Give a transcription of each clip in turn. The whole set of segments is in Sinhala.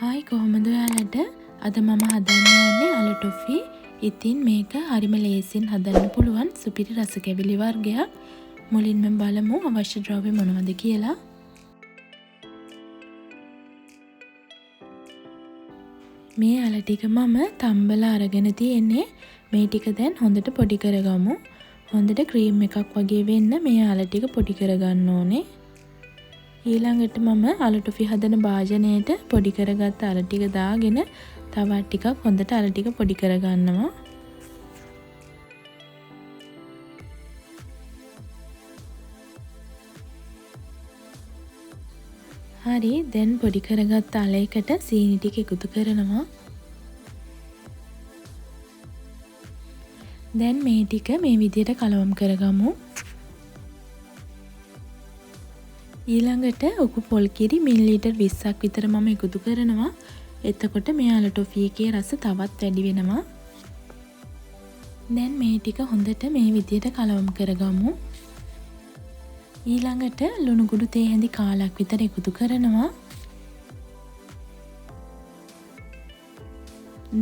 හායි කොහොමද ඔයාලට? අද මම හදන්න යන්නේ අල ටොෆි. ඉතින් මේක හරිම ලේසියෙන් හදන්න පුළුවන් සුපිරි රස කැවිලි වර්ගයක්. මුලින්ම බලමු අවශ්‍ය ද්‍රව්‍ය මොනවද කියලා. මේ අල ටික මම තම්බලා අරගෙන තියෙන්නේ. මේ ටික දැන් හොඳට පොඩි කරගමු. හොඳට ක්‍රීම් එකක් වගේ වෙන්න මේ අල ටික පොඩි කරගන්න ඕනේ. ඊළඟට මම අල ටොෆි හදන භාජනයට පොඩි කරගත්ත අල ටික දාගෙන තවත් ටිකක් හොඳට අල ටික පොඩි කරගන්නවා. හරි, දැන් පොඩි කරගත්ත අල එකට සීනි ටික එකතු කරනවා. දැන් මේ ටික මේ විදිහට කලවම් කරගමු. ඊළඟට උකු පොල් කිරි මිලිලීටර් 20ක් විතර මම එකතු කරනවා. එතකොට මේ අල ටොෆි එකේ රස තවත් වැඩි වෙනවා. දැන් මේ ටික හොඳට මේ විදිහට කලවම් කරගමු. ඊළඟට ලුණු කුඩු තේ හැඳි කාලක් විතර එකතු කරනවා.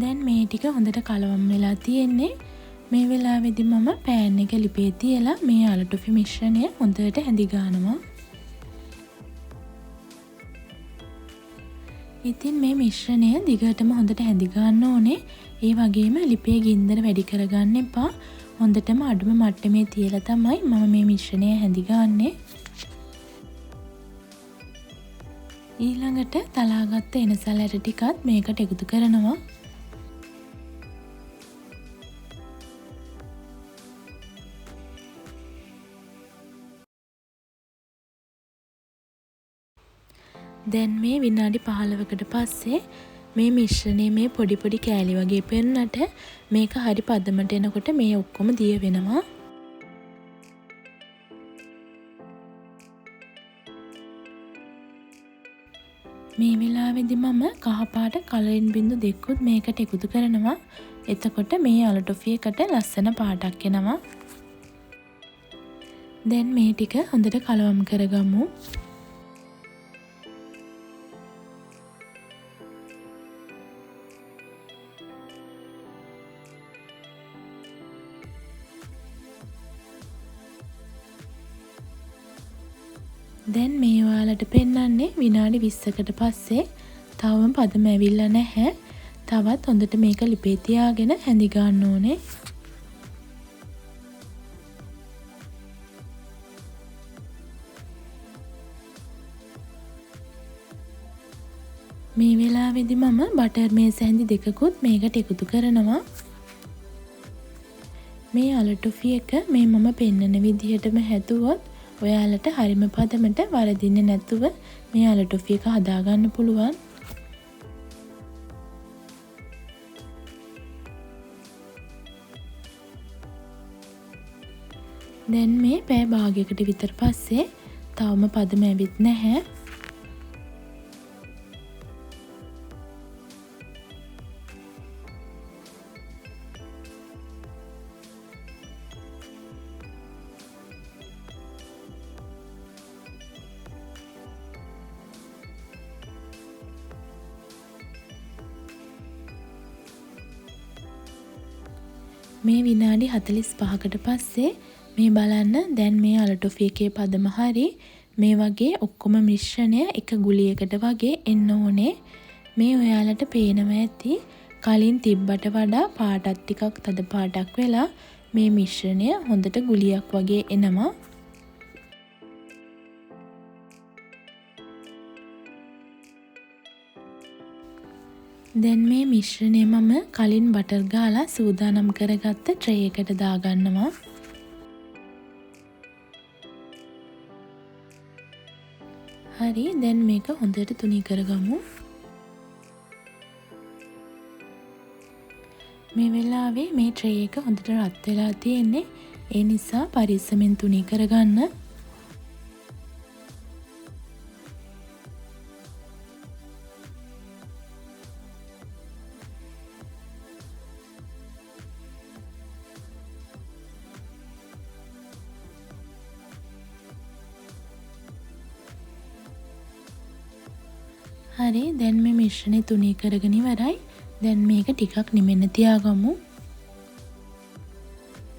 දැන් මේ ටික හොඳට කලවම් වෙලා තියෙන්නේ. මේ වෙලාවේදී මම පෑන් එක ලිපේ තියලා මේ අල ටොෆි මිශ්‍රණය හොඳට හැඳි ගන්නවා. ඉතින් මේ මිශ්‍රණය දිගටම හොඳට හැඳි ගන්න ඕනේ. ඒ වගේම ලිපේ ගින්දර වැඩි කරගන්න එපා. හොඳටම අඩුම මට්ටමේ තියලා තමයි මම මේ මිශ්‍රණය හැඳි ගන්නේ. ඊළඟට තලාගත්ත එනසල් ඇට ටිකත් මේකට එකතු කරනවා. දැන් මේ විනාඩි 15කට පස්සේ මේ මිශ්‍රණය මේ පොඩි පොඩි කෑලි වගේ පෙනුනට මේක හරි පදමට එනකොට මේ ඔක්කොම දිය වෙනවා. මේ වෙලාවේදී මම කහ පාට කලරින් බිංදු දෙකකුත් මේකට එකතු කරනවා. එතකොට මේ අල ටොෆි එකට ලස්සන පාටක් එනවා. දැන් මේ ටික හොඳට කලවම් කරගමු. දැන් මේ ඔයාලට පෙන්වන්නේ විනාඩි 20කට පස්සේ. තවම පදම ඇවිල්ලා නැහැ. තවත් හොඳට මේක ලිපේ තියාගෙන හැඳි ගන්න ඕනේ. මේ වෙලාවේදී මම බටර් මේස් හැඳි දෙකකුත් මේකට එකතු කරනවා. මේ අල ටොෆි එක මේ මම පෙන්නන විදිහටම හැදුවොත් ඔයාලට හරිම පදමට වරදින්නේ නැතුව මේ අල ටොෆි එක හදාගන්න පුළුවන්. දැන් මේ පැය භාගයකට විතර පස්සේ තවම පදම ඇවිත් නැහැ. මේ විනාඩි 45කට පස්සේ මේ බලන්න දැන් මේ අල ටොෆි එකේ පදම හරි මේ වගේ ඔක්කොම මිශ්‍රණය එක ගුලියකට වගේ එන්න ඕනේ. මේ ඔයාලට පේනවා ඇති කලින් තිබ්බට වඩා පාටක් ටිකක් තද පාටක් වෙලා මේ මිශ්‍රණය හොඳට ගුලියක් වගේ එනවා. දැන් මේ මිශ්‍රණය මම කලින් බටර් ගාලා සූදානම් කරගත්ත ට්‍රේ එකට දාගන්නවා. හරි, දැන් මේක හොඳට තුනී කරගමු. මේ වෙලාවේ මේ ට්‍රේ එක හොඳට රත් වෙලා තියෙන්නේ. ඒ නිසා පරිස්සමෙන් තුනී කරගන්න. හරි දැන් මේ මිශ්‍රණය තුනී කරගෙන ඉවරයි. දැන් මේක ටිකක් නිමෙන්න තියාගමු.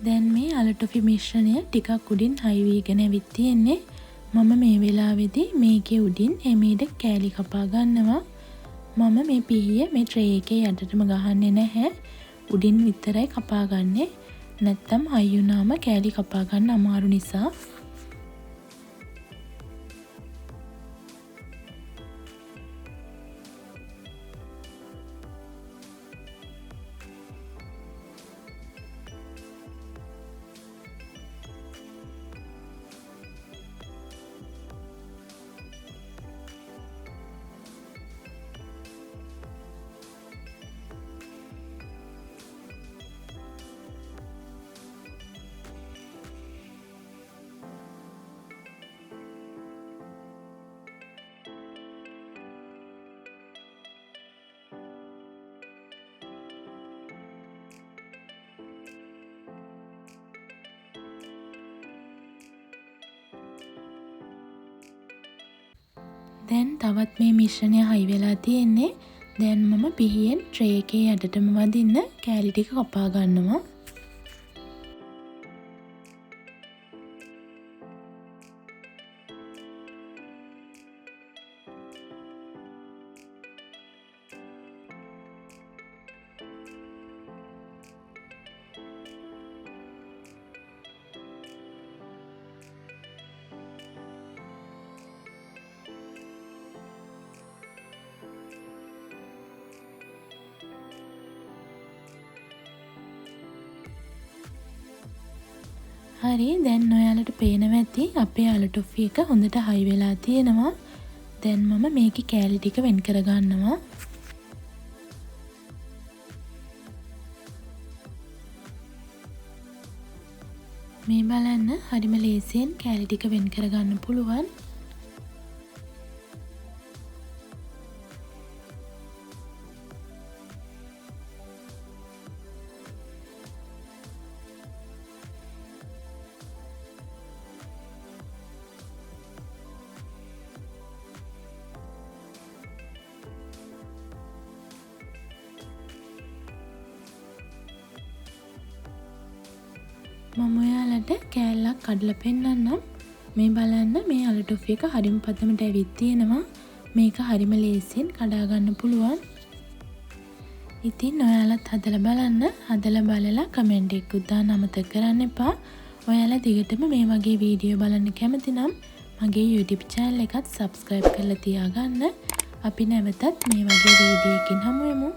දැන් මේ අල ටොෆි මිශ්‍රණය ටිකක් උඩින් හයි වීගෙන ඇවිත් තියෙන්නේ. මම මේ වෙලාවේදී මේකේ උඩින් එමීඩ කෑලි කපා ගන්නවා. මම මේ පිහිය මේ ට්‍රේ එකේ යටටම ගහන්නේ නැහැ. උඩින් විතරයි කපා ගන්නෙ. නැත්තම් හයි වුණාම කෑලි කපා ගන්න අමාරු නිසා. දැන් තවත් මේ මිශ්‍රණය හයි වෙලා තියෙන්නේ. දැන් මම පිහියෙන් ට්‍රේ එකේ යටටම වදින්න කෑලි ටික කපා ගන්නවා. හරි දැන් ඔයාලට පේනවා ඇති අපේ අල ටොෆි එක හොඳට හයි වෙලා තියෙනවා. දැන් මම මේකේ කෑලි ටික වෙන් කර ගන්නවා. මේ බලන්න හරිම ලේසියෙන් කෑලි ටික වෙන් කර ගන්න පුළුවන්. මම ඔයාලට කෑල්ලක් කඩලා පෙන්නන්නම්. මේ බලන්න මේ අල ටොෆි එක හරිම පතමට ඇවිත් තියෙනවා. මේක හරිම ලේසියෙන් කඩා ගන්න පුළුවන්. ඉතින් ඔයාලත් හදලා බලන්න. හදලා බලලා කමෙන්ට් එකක් දාන්න අමතක කරන්න එපා. ඔයාලා දිගටම මේ වගේ වීඩියෝ බලන්න කැමති නම් මගේ YouTube channel එකත් subscribe කරලා තියාගන්න. අපි නැවතත් මේ වගේ වීඩියෝ එකකින් හමු වෙමු.